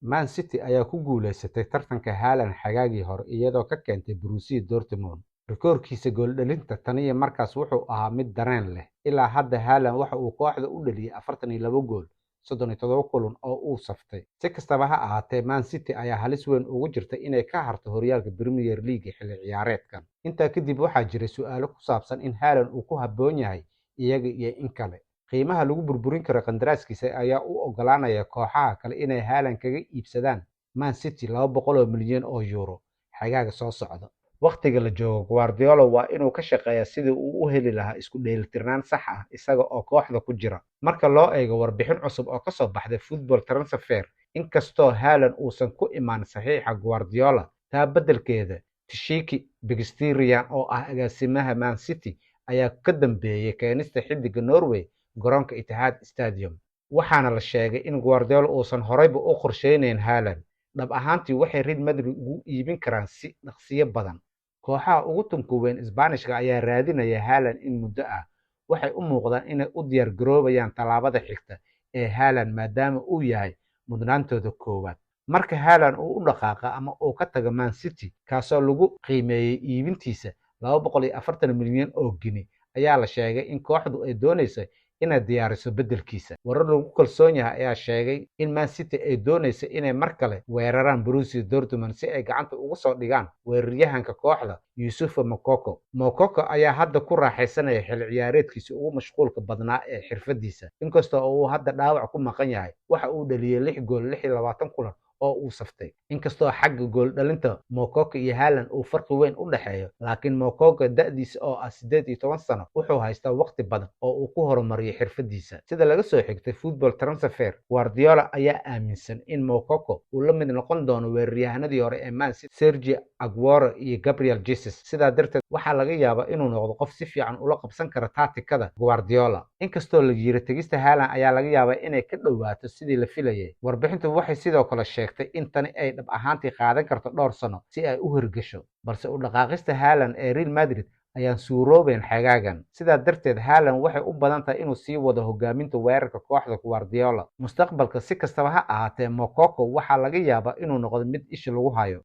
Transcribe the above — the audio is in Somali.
Man City ayaa ku guuleysatay tartanka Haaland xagaagii hore iyadoo ka keentay Borussia Dortmund rikoorkiisa gool dhalinta tan iyo markaas wuxuu ahaa mid dareen leh. Ilaa hadda Haaland waxa uu kooxda u dhaliyay 42 gool 37 kulan oo uu saftay. Si kastaba ha ahaatee, Man City ayaa halis weyn ugu jirta inay ka harto horyaalka Premier League xilli ciyaareedkan. Intaa kadib waxaa jiray su'aalo ku saabsan in Haaland uu ku habboon yahay iyaga iyo in kale. Qiimaha lagu burburin karo qandaraaskiisa ayaa u oggolaanaya kooxaha kale inay Haaland kaga iibsadaan Man City 200 milyan oo euro xagaaga soo socda. Waqtiga la joogo, Guardiola waa inuu ka shaqeeyaa sidii uu u heli lahaa isku dheelitirnaan sax ah isaga oo kooxda ku jira. Marka loo eego warbixin cusub oo ka soo baxday Football Transfer, inkastoo Haaland uusan ku imaan saxiixa Guardiola, taa beddelkeeda Tshiki Begiristain oo ah agaasimaha Man City ayaa ka dambeeyay keenista xiddiga Norway garoonka Etihad Stadium. Waxaana la sheegay in Guardiola uusan horeyba u qorsheynayn Haaland. Dhab ahaantii waxay Real Madrid ugu iibin karaan si dhaqsiyo badan. Kooxaha ugu tunka weyn Isbaanishka ayaa raadinaya Haaland in muddo ah. Waxay u muuqdaan inay u diyaar garoobayaan tallaabada xigta ee Haaland maadaama uu yahay mudnaantooda koowaad. Marka Haaland uu u dhaqaaqa ama uu ka tago Man City, kaasoo lagu qiimeeyay iibintiisa 240 milyan oo gini, ayaa la sheegay in kooxdu ay dooneyso inay diyaariso beddelkiisa. Warar lagu kalsoon yahay ayaa sheegay in Man City ay dooneyso inay mar kale weeraraan Borussia Dortmund si ay gacanta ugu soo dhigaan weeraryahanka kooxda Youssoufa Moukoko. Moukoko ayaa hadda ku raaxaysanaya xilli ciyaareedkiisa ugu mashquulka badnaa ee xirfadiisa. Inkasta oo uu hadda dhaawac ku maqan yahay, waxa uu dhaliyay 6 gool 26 kulan oo uu saftay. Inkastoo xagga gool dhalinta Moukoko iyo Haaland uu farqi weyn u dhaxeeyo, laakiin Moukoko da'diisa oo ah 18 sano wuxuu haystaa waqti badan oo uu ku horumariyo xirfadiisa. Sida laga soo xigtay Football Transfer, Guardiola ayaa aaminsan in Moukoko uu la mid noqon doono weeraryahanadii hore ee Man City Sergio Aguero iyo Gabriel Jesus. Sidaa darteed, waxaa laga yaabaa inuu noqdo qof si fiican ula qabsan kara tacticada Guardiola. Inkastoo la yiri tagista Haaland ayaa laga yaabaa inay ka dhowaato sidii la filayay. Warbixintu waxay sidoo kale sheegtay in tani ay dhab ahaantii qaadan karto dhowr sano si ay u hirgasho, balse u dhaqaaqista Haaland ee Real Madrid ayaan suuroobeyn xagaagan. Sidaa darteed, Haaland waxay u badan tahay inuu sii wado hogaaminta weerarka kooxda Guardiola mustaqbalka. Si kastaba ha ahaatee, Moukoko waxaa laga yaabaa inuu noqdo mid isha lagu hayo.